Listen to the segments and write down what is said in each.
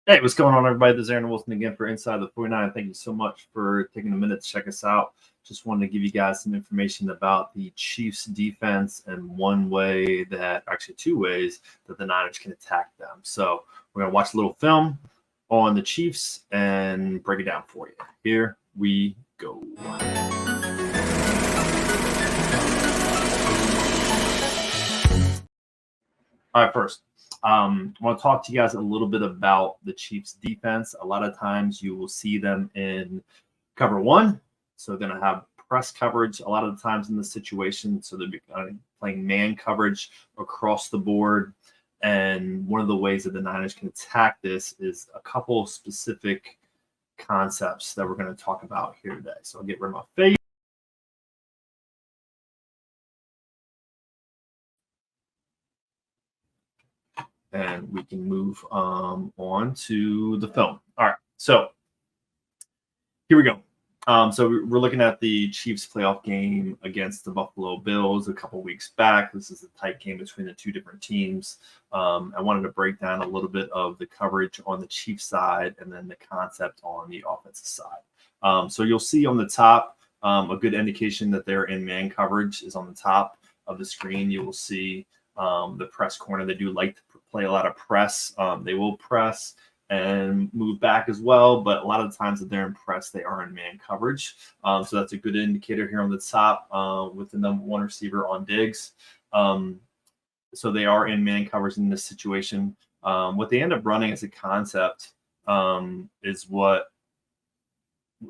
Hey, what's going on, everybody? This is Aaron Wilson again for Inside the 49. Thank you so much for taking a minute to check us out. Just wanted to give you guys some information about the Chiefs defense and two ways that the Niners can attack them. So we're going to watch a little film on the Chiefs and break it down for you. Here we go. All right, first, I want to talk to you guys a little bit about the Chiefs defense. A lot of times you will see them in cover one. So they're going to have press coverage a lot of the times in this situation. So they'll be playing man coverage across the board. And one of the ways that the Niners can attack this is a couple specific concepts that we're going to talk about here today. So I'll get rid of my face. And we can move on to the film. All right, so here we go. So we're looking at the Chiefs playoff game against the Buffalo Bills a couple weeks back. This is a tight game between the two different teams. I wanted to break down a little bit of the coverage on the Chiefs side and then the concept on the offensive side. So you'll see on the top, a good indication that they're in man coverage is on the top of the screen. You will see the press corner. They do like to play a lot of press. They will press and move back as well, but a lot of the times that they're in press, they are in man coverage. So that's a good indicator here on the top with the number one receiver on Diggs. So they are in man coverage in this situation. What they end up running as a concept is what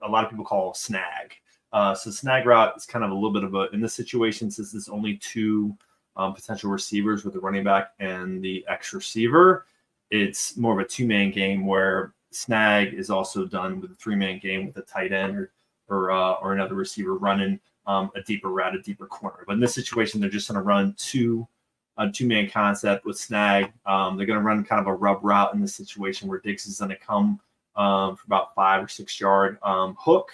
a lot of people call snag. So snag route is kind of a little bit of in this situation, since there's only two potential receivers with the running back and the X receiver, it's more of a two-man game where snag is also done with a three-man game with a tight end or another receiver running a deeper route, a deeper corner. But in this situation, they're just going to run a two-man concept with snag. They're going to run kind of a rub route in this situation where Diggs is going to come for about 5 or 6 yard hook,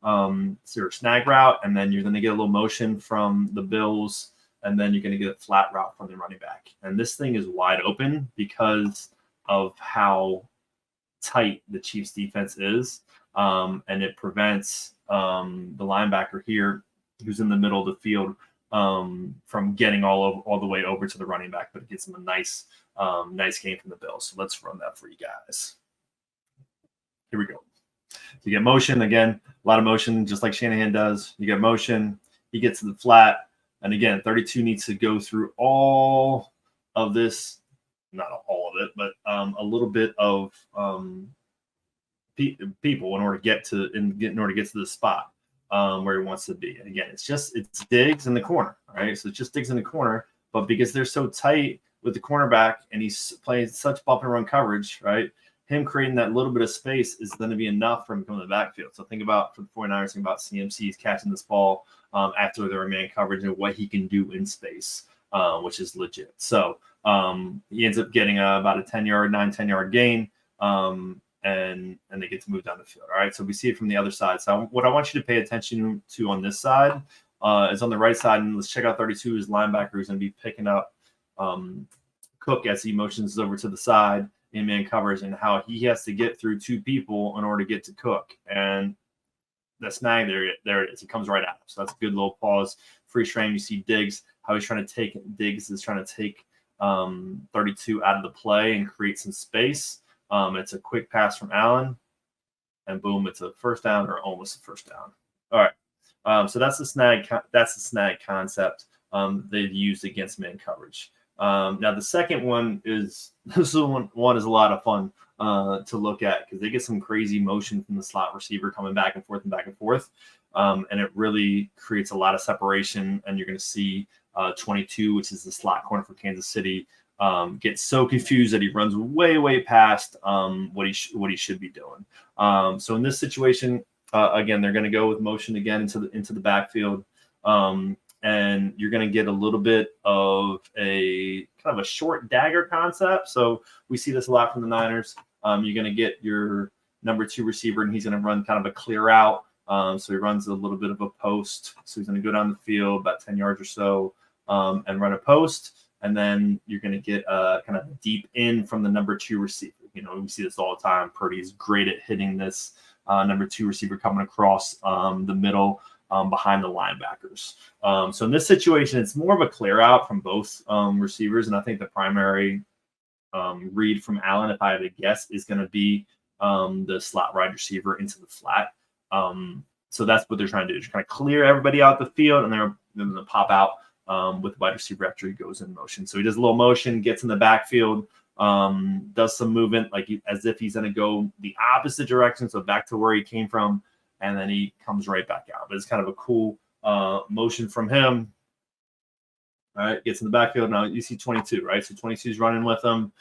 so snag route, and then you're going to get a little motion from the Bills, and then you're going to get a flat route from the running back. And this thing is wide open because of how tight the Chiefs defense is. And it prevents the linebacker here, who's in the middle of the field, from getting all the way over to the running back, but it gets him a nice game from the Bills. So let's run that for you guys. Here we go. So you get motion, again, a lot of motion, just like Shanahan does. You get motion, he gets to the flat, and again, 32 needs to go through all of this, not all of it, but a little bit of people in order to get to the spot where he wants to be. And again, it's Diggs in the corner, right? So it's just Diggs in the corner, but because they're so tight with the cornerback and he's playing such bump and run coverage, right? Him creating that little bit of space is going to be enough for him to come to the backfield. So think about, for the 49ers, think about CMC's catching this ball after their man coverage and what he can do in space, which is legit. So he ends up getting about a 10-yard gain, and they get to move down the field. All right, so we see it from the other side. So what I want you to pay attention to on this side is on the right side, and let's check out 32. His linebacker who's going to be picking up Cook as he motions over to the side in man coverage, and how he has to get through two people in order to get to Cook. And the snag, there it is. It comes right out. So that's a good little pause. Free frame. You see Diggs, how he's trying to take 32 out of the play and create some space. It's a quick pass from Allen, and boom, it's a first down, or almost a first down. All right. So that's the snag. That's the snag concept they've used against man coverage. Now the second one is is a lot of fun to look at, because they get some crazy motion from the slot receiver coming back and forth, and it really creates a lot of separation. And you're going to see 22, which is the slot corner for Kansas City, gets so confused that he runs way past what he should be doing. So in this situation, again, they're going to go with motion again into the backfield. And you're going to get a little bit of a kind of a short dagger concept. So we see this a lot from the Niners. You're going to get your number 2 receiver, and he's going to run kind of a clear out. So he runs a little bit of a post. So he's going to go down the field about 10 yards or so and run a post. And then you're going to get kind of deep in from the number 2 receiver. You know, we see this all the time. Purdy's great at hitting this number 2 receiver coming across the middle behind the linebackers. So in this situation, it's more of a clear out from both receivers. And I think the primary read from Allen, if I had to guess, is going to be the slot wide receiver into the flat. So that's what they're trying to do. Just kind of clear everybody out the field, and they're going to pop out with the wide receiver after he goes in motion. So he does a little motion, gets in the backfield, does some movement as if he's going to go the opposite direction, so back to where he came from, and then he comes right back out. But it's kind of a cool motion from him. All right, gets in the backfield. Now you see 22, right? So 22 is running with him.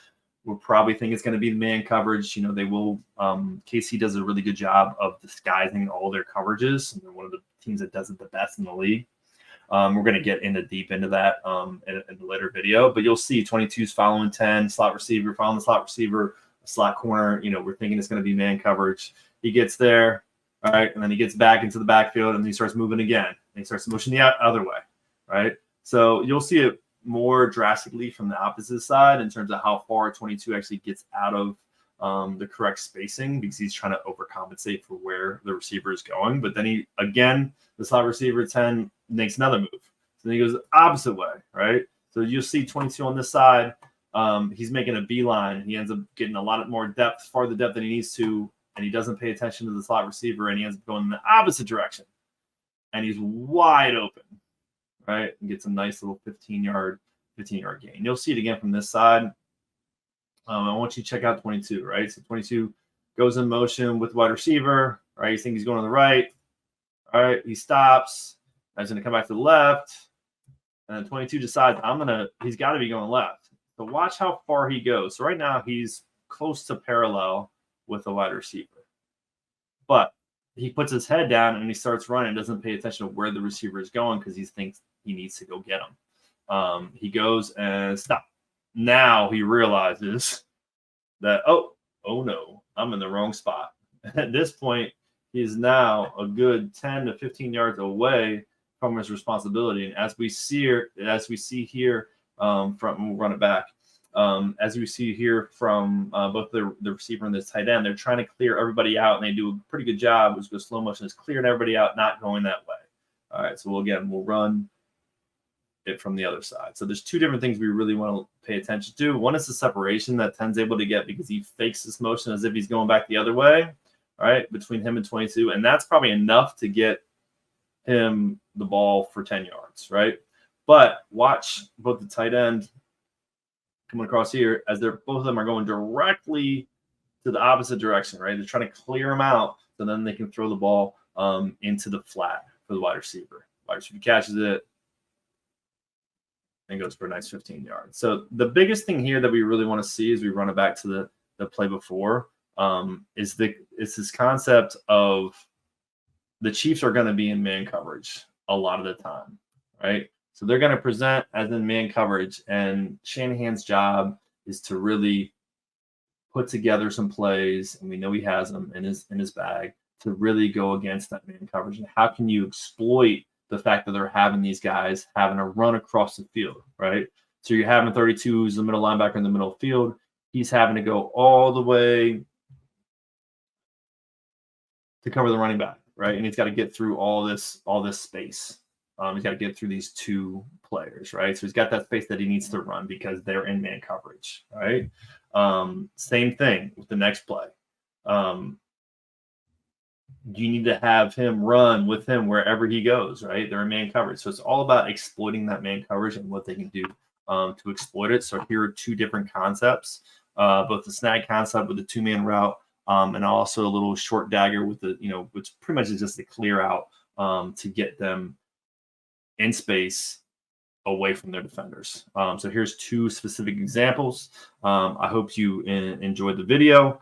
We'll probably think it's going to be the man coverage. You know, they will. KC does a really good job of disguising all their coverages. They're one of the teams that does it the best in the league. We're going to get deep into that in the later video. But you'll see 22's following 10, slot receiver, following the slot receiver, slot corner. You know, we're thinking it's going to be man coverage. He gets there, all right, and then he gets back into the backfield, and he starts moving again. And he starts motioning the other way, right? So you'll see it more drastically from the opposite side in terms of how far 22 actually gets out of the correct spacing, because he's trying to overcompensate for where the receiver is going. But then the slot receiver 10 makes another move. So then he goes the opposite way, right? So you'll see 22 on this side. He's making a beeline. He ends up getting a lot more depth, farther depth than he needs to, and he doesn't pay attention to the slot receiver, and he ends up going in the opposite direction. And he's wide open, right? And gets a nice little 15-yard gain. You'll see it again from this side. I want you to check out 22, right? So 22 goes in motion with wide receiver, right? You think he's going to the right. All right, he stops. He's going to come back to the left. And then 22 decides he's got to be going left. So watch how far he goes. So right now he's close to parallel with the wide receiver. But he puts his head down and he starts running, doesn't pay attention to where the receiver is going because he thinks he needs to go get him. He goes and stop. Now he realizes that, oh no, I'm in the wrong spot. At this point, he's now a good 10 to 15 yards away from his responsibility. And as we see here we'll run it back. As we see here from both the receiver and the tight end, they're trying to clear everybody out, and they do a pretty good job. It's slow motion is clearing everybody out, not going that way. All right, so we'll run it from the other side. So there's two different things we really want to pay attention to. One is the separation that 10's able to get because he fakes this motion as if he's going back the other way, all right, between him and 22. And that's probably enough to get him the ball for 10 yards, right? But watch both the tight end coming across here as both of them are going directly to the opposite direction, right? They're trying to clear him out so then they can throw the ball into the flat for the wide receiver. Wide receiver catches it and goes for a nice 15 yards. So the biggest thing here that we really want to see as we run it back to the play before is this concept of the Chiefs are going to be in man coverage a lot of the time, right? So they're going to present as in man coverage, and Shanahan's job is to really put together some plays, and we know he has them in his bag, to really go against that man coverage. And how can you exploit the fact that they're having these guys having a run across the field, right? So you're having 32 who's the middle linebacker in the middle of the field. He's having to go all the way to cover the running back, right? And he's got to get through all this space. He's got to get through these two players, right? So he's got that space that he needs to run because they're in man coverage, right? Same thing with the next play. You need to have him run with him wherever he goes, right? They're in man coverage. So it's all about exploiting that man coverage and what they can do to exploit it. So here are two different concepts, both the snag concept with the two-man route and also a little short dagger with which pretty much is just a clear out to get them in space away from their defenders. So here's two specific examples. I hope you enjoyed the video.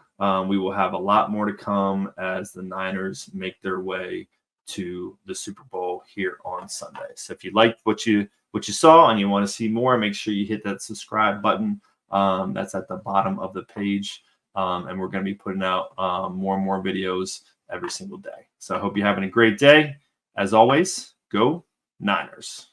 We will have a lot more to come as the Niners make their way to the Super Bowl here on Sunday. So if you liked what you saw and you want to see more, make sure you hit that subscribe button. That's at the bottom of the page. And we're going to be putting out more and more videos every single day. So I hope you're having a great day. As always, go Niners.